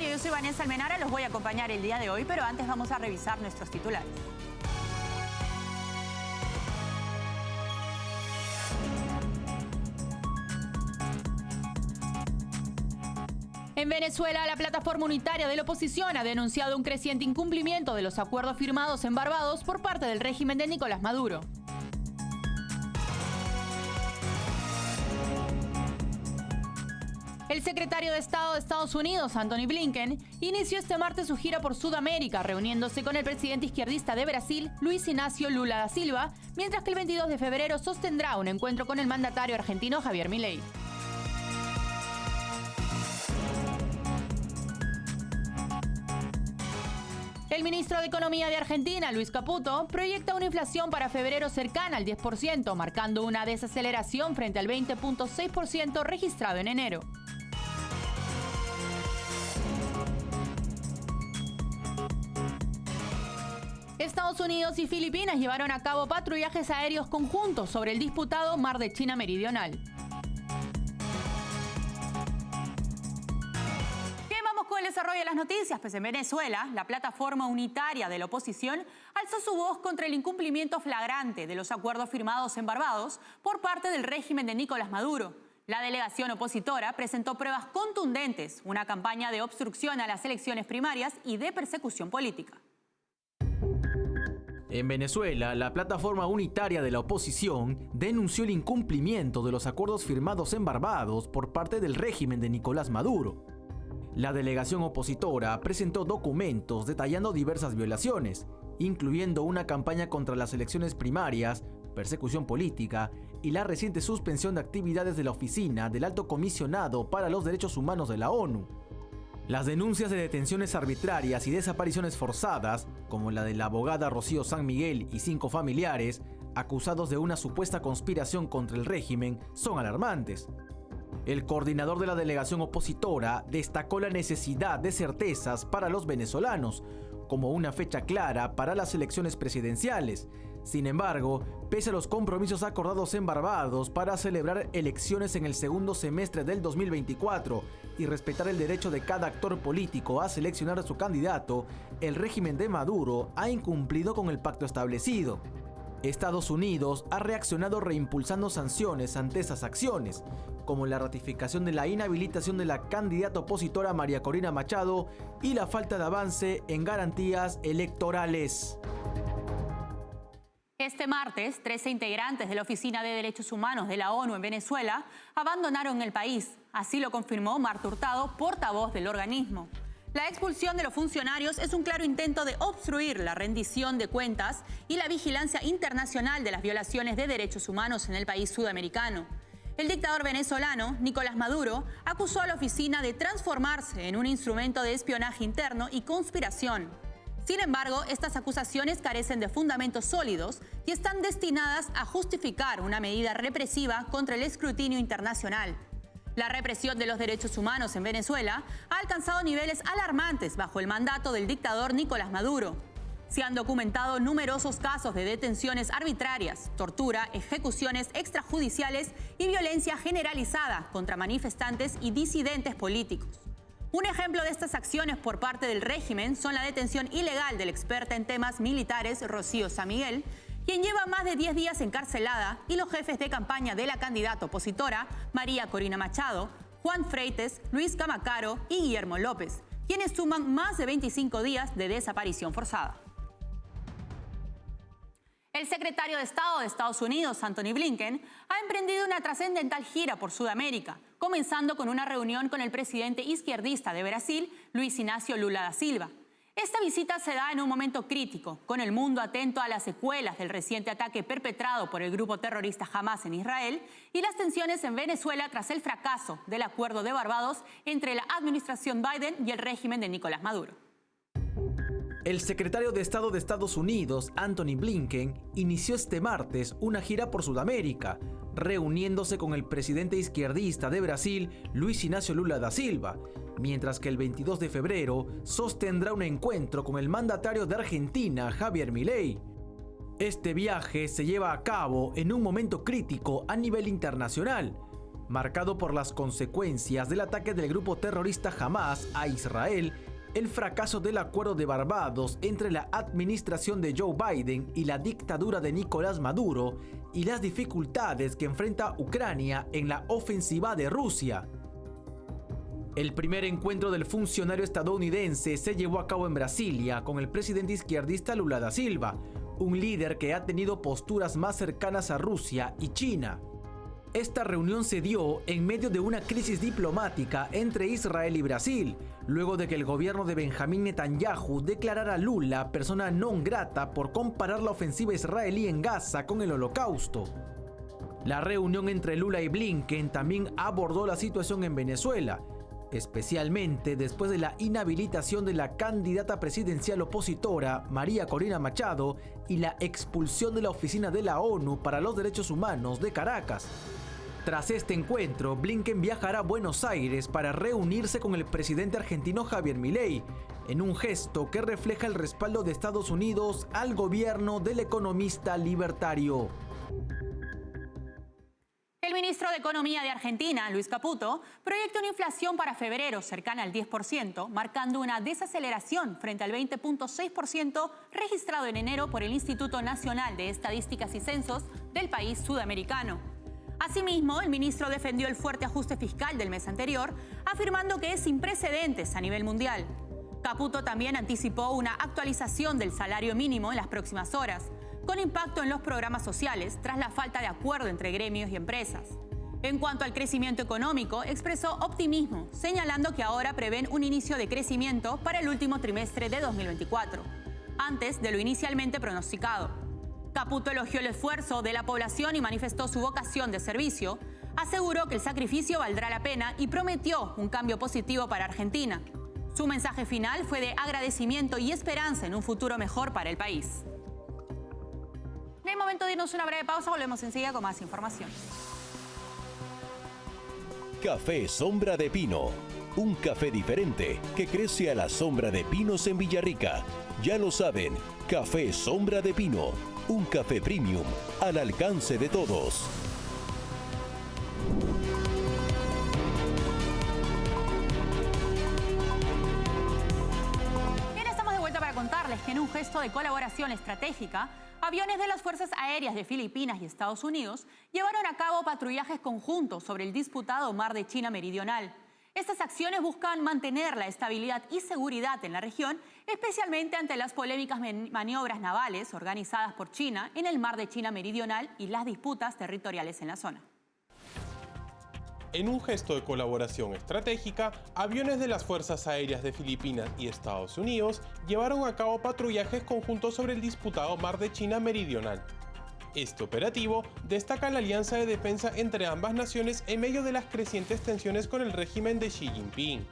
Diario. Yo soy Vanessa Almenara, los voy a acompañar el día de hoy, pero antes vamos a revisar nuestros titulares. En Venezuela, la plataforma unitaria de la oposición ha denunciado un creciente incumplimiento de los acuerdos firmados en Barbados por parte del régimen de Nicolás Maduro. El secretario de Estado de Estados Unidos, Antony Blinken, inició este martes su gira por Sudamérica, reuniéndose con el presidente izquierdista de Brasil, Luis Ignacio Lula da Silva, mientras que el 22 de febrero sostendrá un encuentro con el mandatario argentino Javier Milei. El ministro de Economía de Argentina, Luis Caputo, proyecta una inflación para febrero cercana al 10%, marcando una desaceleración frente al 20.6% registrado en enero. Estados Unidos y Filipinas llevaron a cabo patrullajes aéreos conjuntos sobre el disputado Mar de China Meridional. Con el desarrollo de las noticias, pues en Venezuela, la plataforma unitaria de la oposición alzó su voz contra el incumplimiento flagrante de los acuerdos firmados en Barbados por parte del régimen de Nicolás Maduro. La delegación opositora presentó pruebas contundentes, una campaña de obstrucción a las elecciones primarias y de persecución política. En Venezuela, la plataforma unitaria de la oposición denunció el incumplimiento de los acuerdos firmados en Barbados por parte del régimen de Nicolás Maduro. La delegación opositora presentó documentos detallando diversas violaciones, incluyendo una campaña contra las elecciones primarias, persecución política y la reciente suspensión de actividades de la Oficina del Alto Comisionado para los Derechos Humanos de la ONU. Las denuncias de detenciones arbitrarias y desapariciones forzadas, como la de la abogada Rocío San Miguel y 5 familiares, acusados de una supuesta conspiración contra el régimen, son alarmantes. El coordinador de la delegación opositora destacó la necesidad de certezas para los venezolanos, como una fecha clara para las elecciones presidenciales. Sin embargo, pese a los compromisos acordados en Barbados para celebrar elecciones en el segundo semestre del 2024 y respetar el derecho de cada actor político a seleccionar a su candidato, el régimen de Maduro ha incumplido con el pacto establecido. Estados Unidos ha reaccionado reimpulsando sanciones ante esas acciones, como la ratificación de la inhabilitación de la candidata opositora María Corina Machado y la falta de avance en garantías electorales. Este martes, 13 integrantes de la Oficina de Derechos Humanos de la ONU en Venezuela abandonaron el país. Así lo confirmó Marta Hurtado, portavoz del organismo. La expulsión de los funcionarios es un claro intento de obstruir la rendición de cuentas y la vigilancia internacional de las violaciones de derechos humanos en el país sudamericano. El dictador venezolano, Nicolás Maduro, acusó a la oficina de transformarse en un instrumento de espionaje interno y conspiración. Sin embargo, estas acusaciones carecen de fundamentos sólidos y están destinadas a justificar una medida represiva contra el escrutinio internacional. La represión de los derechos humanos en Venezuela ha alcanzado niveles alarmantes bajo el mandato del dictador Nicolás Maduro. Se han documentado numerosos casos de detenciones arbitrarias, tortura, ejecuciones extrajudiciales y violencia generalizada contra manifestantes y disidentes políticos. Un ejemplo de estas acciones por parte del régimen son la detención ilegal de la experta en temas militares Rocío San Miguel, quien lleva más de 10 días encarcelada, y los jefes de campaña de la candidata opositora, María Corina Machado, Juan Freites, Luis Camacaro y Guillermo López, quienes suman más de 25 días de desaparición forzada. El secretario de Estado de Estados Unidos, Antony Blinken, ha emprendido una trascendental gira por Sudamérica, comenzando con una reunión con el presidente izquierdista de Brasil, Luis Ignacio Lula da Silva. Esta visita se da en un momento crítico, con el mundo atento a las secuelas del reciente ataque perpetrado por el grupo terrorista Hamas en Israel y las tensiones en Venezuela tras el fracaso del acuerdo de Barbados entre la administración Biden y el régimen de Nicolás Maduro. El secretario de Estado de Estados Unidos, Antony Blinken, inició este martes una gira por Sudamérica, reuniéndose con el presidente izquierdista de Brasil, Luis Ignacio Lula da Silva, mientras que el 22 de febrero sostendrá un encuentro con el mandatario de Argentina, Javier Milei. Este viaje se lleva a cabo en un momento crítico a nivel internacional, marcado por las consecuencias del ataque del grupo terrorista Hamás a Israel, el fracaso del acuerdo de Barbados entre la administración de Joe Biden y la dictadura de Nicolás Maduro y las dificultades que enfrenta Ucrania en la ofensiva de Rusia. El primer encuentro del funcionario estadounidense se llevó a cabo en Brasilia con el presidente izquierdista Lula da Silva, un líder que ha tenido posturas más cercanas a Rusia y China. Esta reunión se dio en medio de una crisis diplomática entre Israel y Brasil, luego de que el gobierno de Benjamín Netanyahu declarara a Lula persona non grata por comparar la ofensiva israelí en Gaza con el Holocausto. La reunión entre Lula y Blinken también abordó la situación en Venezuela, especialmente después de la inhabilitación de la candidata presidencial opositora María Corina Machado y la expulsión de la Oficina de la ONU para los Derechos Humanos de Caracas. Tras este encuentro, Blinken viajará a Buenos Aires para reunirse con el presidente argentino Javier Milei, en un gesto que refleja el respaldo de Estados Unidos al gobierno del economista libertario. El ministro de Economía de Argentina, Luis Caputo, proyecta una inflación para febrero cercana al 10%, marcando una desaceleración frente al 20.6% registrado en enero por el Instituto Nacional de Estadísticas y Censos del país sudamericano. Asimismo, el ministro defendió el fuerte ajuste fiscal del mes anterior, afirmando que es sin precedentes a nivel mundial. Caputo también anticipó una actualización del salario mínimo en las próximas horas, con impacto en los programas sociales tras la falta de acuerdo entre gremios y empresas. En cuanto al crecimiento económico, expresó optimismo, señalando que ahora prevén un inicio de crecimiento para el último trimestre de 2024, antes de lo inicialmente pronosticado. Caputo elogió el esfuerzo de la población y manifestó su vocación de servicio, aseguró que el sacrificio valdrá la pena y prometió un cambio positivo para Argentina. Su mensaje final fue de agradecimiento y esperanza en un futuro mejor para el país. En el momento de irnos a una breve pausa, volvemos enseguida con más información. Café Sombra de Pino. Un café diferente que crece a la sombra de pinos en Villarrica. Ya lo saben, Café Sombra de Pino. Un café premium al alcance de todos. Bien, estamos de vuelta para contarles que en un gesto de colaboración estratégica, aviones de las Fuerzas Aéreas de Filipinas y Estados Unidos llevaron a cabo patrullajes conjuntos sobre el disputado Mar de China Meridional. Estas acciones buscan mantener la estabilidad y seguridad en la región, especialmente ante las polémicas maniobras navales organizadas por China en el Mar de China Meridional y las disputas territoriales en la zona. En un gesto de colaboración estratégica, aviones de las Fuerzas Aéreas de Filipinas y Estados Unidos llevaron a cabo patrullajes conjuntos sobre el disputado Mar de China Meridional. Este operativo destaca la alianza de defensa entre ambas naciones en medio de las crecientes tensiones con el régimen de Xi Jinping.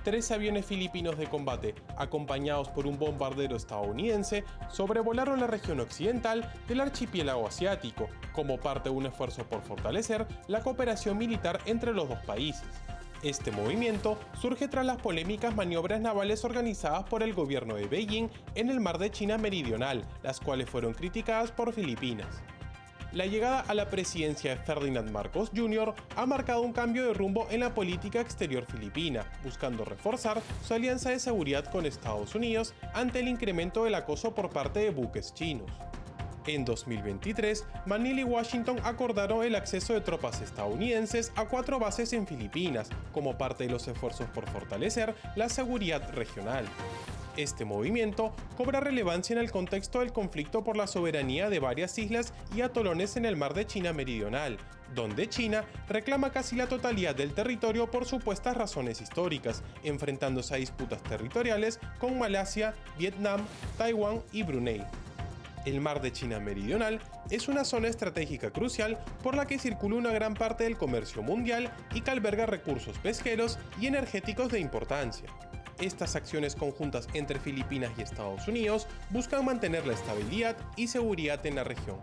3 aviones filipinos de combate, acompañados por un bombardero estadounidense, sobrevolaron la región occidental del archipiélago asiático, como parte de un esfuerzo por fortalecer la cooperación militar entre los dos países. Este movimiento surge tras las polémicas maniobras navales organizadas por el gobierno de Beijing en el Mar de China Meridional, las cuales fueron criticadas por Filipinas. La llegada a la presidencia de Ferdinand Marcos Jr. ha marcado un cambio de rumbo en la política exterior filipina, buscando reforzar su alianza de seguridad con Estados Unidos ante el incremento del acoso por parte de buques chinos. En 2023, Manila y Washington acordaron el acceso de tropas estadounidenses a 4 bases en Filipinas, como parte de los esfuerzos por fortalecer la seguridad regional. Este movimiento cobra relevancia en el contexto del conflicto por la soberanía de varias islas y atolones en el Mar de China Meridional, donde China reclama casi la totalidad del territorio por supuestas razones históricas, enfrentándose a disputas territoriales con Malasia, Vietnam, Taiwán y Brunei. El Mar de China Meridional es una zona estratégica crucial por la que circula una gran parte del comercio mundial y que alberga recursos pesqueros y energéticos de importancia. Estas acciones conjuntas entre Filipinas y Estados Unidos buscan mantener la estabilidad y seguridad en la región.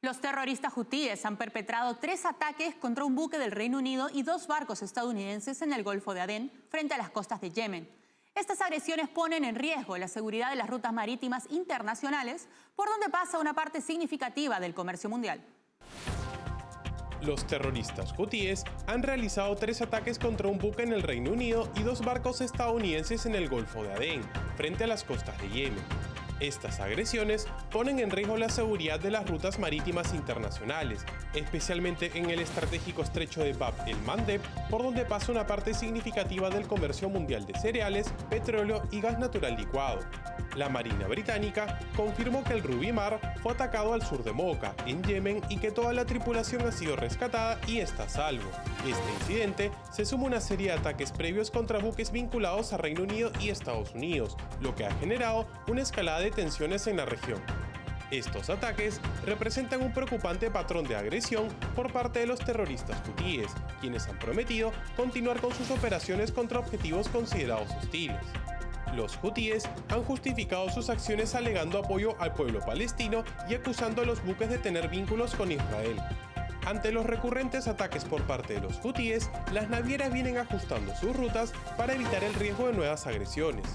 Los terroristas hutíes han perpetrado 3 ataques contra un buque del Reino Unido y 2 barcos estadounidenses en el Golfo de Adén, frente a las costas de Yemen. Estas agresiones ponen en riesgo la seguridad de las rutas marítimas internacionales, por donde pasa una parte significativa del comercio mundial. Los terroristas hutíes han realizado 3 ataques contra un buque en el Reino Unido y 2 barcos estadounidenses en el Golfo de Adén, frente a las costas de Yemen. Estas agresiones ponen en riesgo la seguridad de las rutas marítimas internacionales, especialmente en el estratégico estrecho de Bab el-Mandeb, por donde pasa una parte significativa del comercio mundial de cereales, petróleo y gas natural licuado. La Marina británica confirmó que el Ruby Mar fue atacado al sur de Mocha, en Yemen, y que toda la tripulación ha sido rescatada y está a salvo. Este incidente se suma a una serie de ataques previos contra buques vinculados a Reino Unido y Estados Unidos, lo que ha generado una escalada de tensiones en la región. Estos ataques representan un preocupante patrón de agresión por parte de los terroristas hutíes, quienes han prometido continuar con sus operaciones contra objetivos considerados hostiles. Los hutíes han justificado sus acciones alegando apoyo al pueblo palestino y acusando a los buques de tener vínculos con Israel. Ante los recurrentes ataques por parte de los hutíes, las navieras vienen ajustando sus rutas para evitar el riesgo de nuevas agresiones.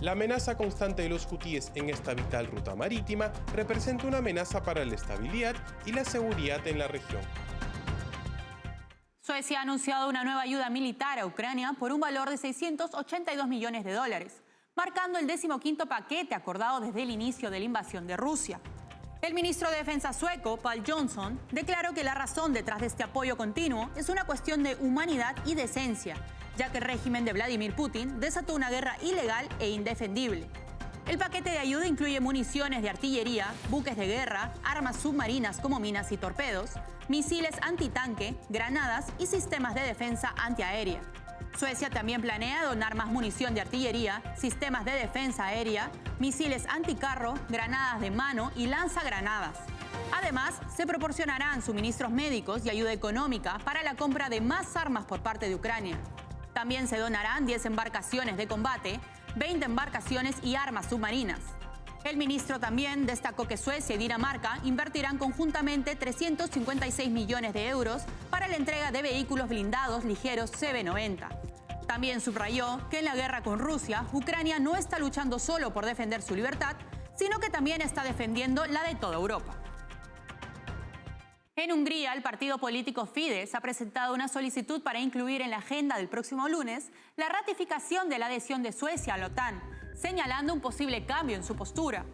La amenaza constante de los hutíes en esta vital ruta marítima representa una amenaza para la estabilidad y la seguridad en la región. Suecia ha anunciado una nueva ayuda militar a Ucrania por un valor de $682 millones, marcando el 15º paquete acordado desde el inicio de la invasión de Rusia. El ministro de Defensa sueco, Pål Jonson, declaró que la razón detrás de este apoyo continuo es una cuestión de humanidad y decencia, ya que el régimen de Vladimir Putin desató una guerra ilegal e indefendible. El paquete de ayuda incluye municiones de artillería, buques de guerra, armas submarinas como minas y torpedos, misiles antitanque, granadas y sistemas de defensa antiaérea. Suecia también planea donar más munición de artillería, sistemas de defensa aérea, misiles anticarro, granadas de mano y lanzagranadas. Además, se proporcionarán suministros médicos y ayuda económica para la compra de más armas por parte de Ucrania. También se donarán 10 embarcaciones de combate, 20 embarcaciones y armas submarinas. El ministro también destacó que Suecia y Dinamarca invertirán conjuntamente 356 millones de euros para la entrega de vehículos blindados ligeros CB-90. También subrayó que en la guerra con Rusia, Ucrania no está luchando solo por defender su libertad, sino que también está defendiendo la de toda Europa. En Hungría, el partido político Fidesz ha presentado una solicitud para incluir en la agenda del próximo lunes la ratificación de la adhesión de Suecia a la OTAN, señalando un posible cambio en su postura.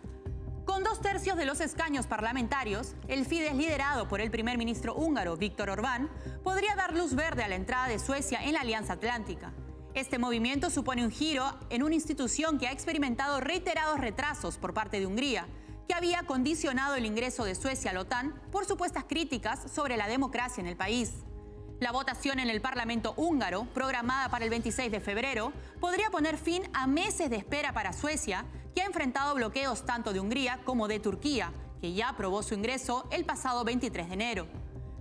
Con 2/3 de los escaños parlamentarios, el Fidesz, liderado por el primer ministro húngaro Viktor Orbán, podría dar luz verde a la entrada de Suecia en la Alianza Atlántica. Este movimiento supone un giro en una institución que ha experimentado reiterados retrasos por parte de Hungría, que había condicionado el ingreso de Suecia a la OTAN por supuestas críticas sobre la democracia en el país. La votación en el Parlamento húngaro, programada para el 26 de febrero, podría poner fin a meses de espera para Suecia, que ha enfrentado bloqueos tanto de Hungría como de Turquía, que ya aprobó su ingreso el pasado 23 de enero.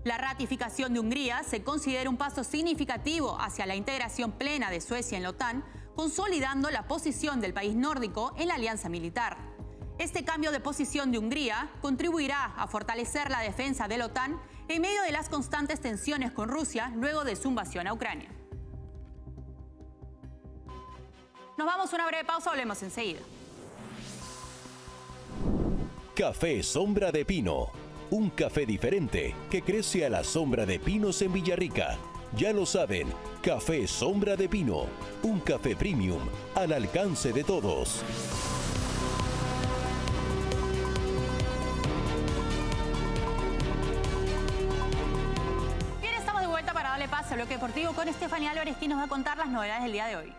La ratificación de Hungría se considera un paso significativo hacia la integración plena de Suecia en la OTAN, consolidando la posición del país nórdico en la alianza militar. Este cambio de posición de Hungría contribuirá a fortalecer la defensa de la OTAN en medio de las constantes tensiones con Rusia luego de su invasión a Ucrania. Nos vamos a una breve pausa, volvemos enseguida. Café Sombra de Pino, un café diferente que crece a la sombra de pinos en Villarrica. Ya lo saben, Café Sombra de Pino, un café premium al alcance de todos. Pase Bloque Deportivo con Estefanía Álvarez, quien nos va a contar las novedades del día de hoy.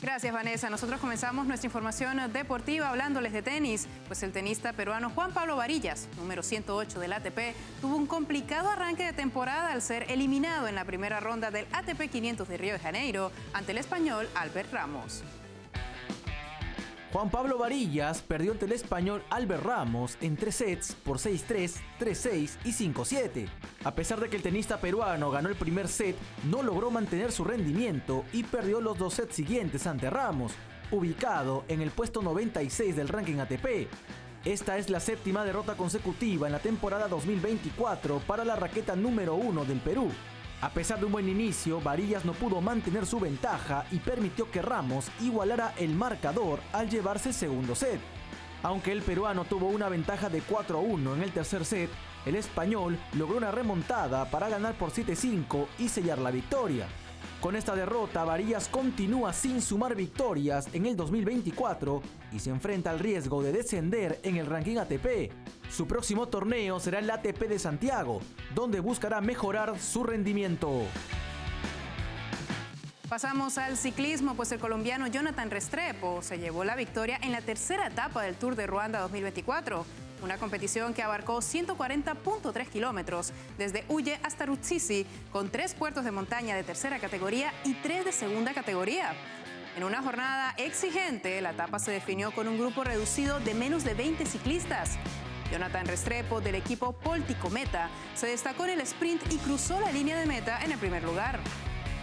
Gracias, Vanessa. Nosotros comenzamos nuestra información deportiva hablándoles de tenis, pues el tenista peruano Juan Pablo Varillas, número 108 del ATP, tuvo un complicado arranque de temporada al ser eliminado en la primera ronda del ATP 500 de Río de Janeiro ante el español Albert Ramos. Juan Pablo Varillas perdió ante el español Albert Ramos en 3 sets por 6-3, 3-6 y 5-7. A pesar de que el tenista peruano ganó el primer set, no logró mantener su rendimiento y perdió los 2 sets siguientes ante Ramos, ubicado en el puesto 96 del ranking ATP. Esta es la 7ª derrota consecutiva en la temporada 2024 para la raqueta número 1 del Perú. A pesar de un buen inicio, Varillas no pudo mantener su ventaja y permitió que Ramos igualara el marcador al llevarse el segundo set. Aunque el peruano tuvo una ventaja de 4-1 en el tercer set, el español logró una remontada para ganar por 7-5 y sellar la victoria. Con esta derrota, Varillas continúa sin sumar victorias en el 2024 y se enfrenta al riesgo de descender en el ranking ATP. Su próximo torneo será el ATP de Santiago, donde buscará mejorar su rendimiento. Pasamos al ciclismo, pues el colombiano Jonathan Restrepo se llevó la victoria en la tercera etapa del Tour de Ruanda 2024. Una competición que abarcó 140.3 kilómetros, desde Uye hasta Ruzizi, con 3 puertos de montaña de tercera categoría y 3 de segunda categoría. En una jornada exigente, la etapa se definió con un grupo reducido de menos de 20 ciclistas. Jonathan Restrepo, del equipo Polticometa, se destacó en el sprint y cruzó la línea de meta en el primer lugar.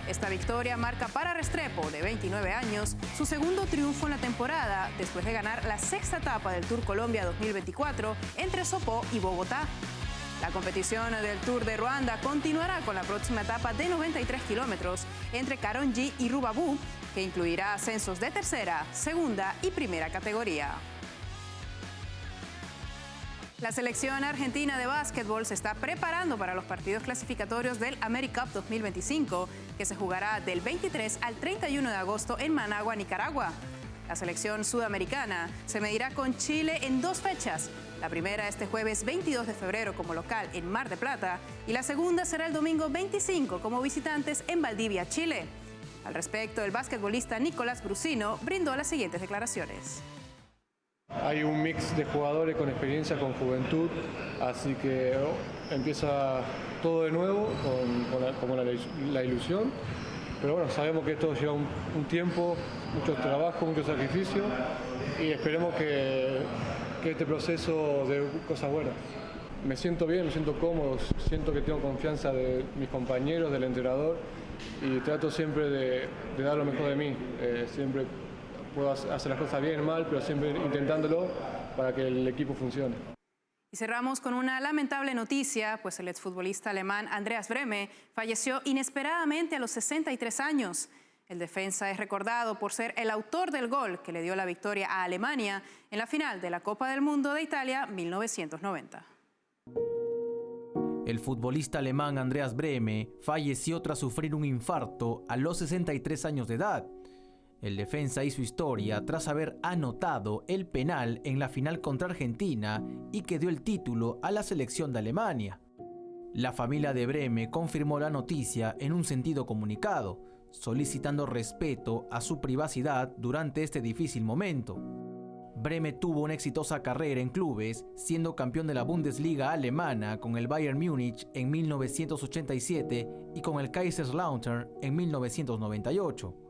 Esta victoria marca para Restrepo, de 29 años, su segundo triunfo en la temporada, después de ganar la sexta etapa del Tour Colombia 2024 entre Sopó y Bogotá. La competición del Tour de Ruanda continuará con la próxima etapa de 93 kilómetros entre Karongi y Rubavu, que incluirá ascensos de tercera, segunda y primera categoría. La selección argentina de básquetbol se está preparando para los partidos clasificatorios del AmeriCup 2025, que se jugará del 23 al 31 de agosto en Managua, Nicaragua. La selección sudamericana se medirá con Chile en 2 fechas. La primera este jueves 22 de febrero como local en Mar del Plata y la segunda será el domingo 25 como visitantes en Valdivia, Chile. Al respecto, el basquetbolista Nicolás Brusino brindó las siguientes declaraciones. Hay un mix de jugadores con experiencia, con juventud, así que empieza todo de nuevo con la ilusión. Pero bueno, sabemos que esto lleva un tiempo, mucho trabajo, mucho sacrificio y esperemos que este proceso dé cosas buenas. Me siento bien, me siento cómodo, siento que tengo confianza de mis compañeros, del entrenador y trato siempre de dar lo mejor de mí. Siempre puedo hacer las cosas bien, mal, pero siempre intentándolo para que el equipo funcione. Y cerramos con una lamentable noticia, pues el exfutbolista alemán Andreas Brehme falleció inesperadamente a los 63 años. El defensa es recordado por ser el autor del gol que le dio la victoria a Alemania en la final de la Copa del Mundo de Italia 1990. El futbolista alemán Andreas Brehme falleció tras sufrir un infarto a los 63 años de edad. El defensa hizo historia tras haber anotado el penal en la final contra Argentina y que dio el título a la selección de Alemania. La familia de Brehme confirmó la noticia en un sentido comunicado, solicitando respeto a su privacidad durante este difícil momento. Brehme tuvo una exitosa carrera en clubes, siendo campeón de la Bundesliga alemana con el Bayern Múnich en 1987 y con el Kaiserslautern en 1998.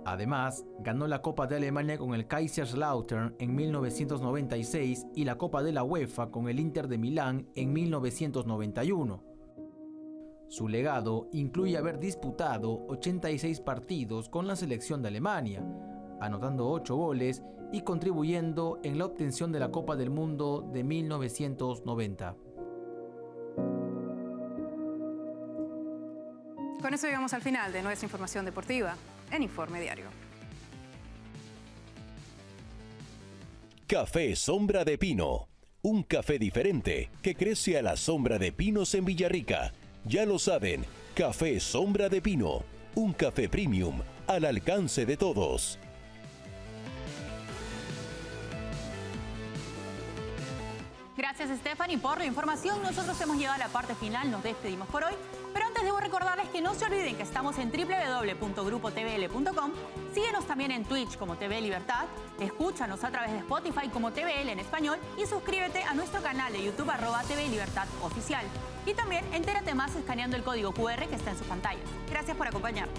Además, ganó la Copa de Alemania con el Kaiserslautern en 1996 y la Copa de la UEFA con el Inter de Milán en 1991. Su legado incluye haber disputado 86 partidos con la selección de Alemania, anotando 8 goles y contribuyendo en la obtención de la Copa del Mundo de 1990. Con eso llegamos al final de nuestra información deportiva en Informe Diario. Café Sombra de Pino. Un café diferente que crece a la sombra de pinos en Villarrica. Ya lo saben, Café Sombra de Pino. Un café premium al alcance de todos. Gracias, Stephanie, por la información. Nosotros hemos llegado a la parte final, nos despedimos por hoy. Pero antes debo recordarles que no se olviden que estamos en www.grupotvl.com. Síguenos también en Twitch como TV Libertad, escúchanos a través de Spotify como TVL en español y suscríbete a nuestro canal de YouTube @TV Libertad Oficial. Y también entérate más escaneando el código QR que está en sus pantallas. Gracias por acompañarnos.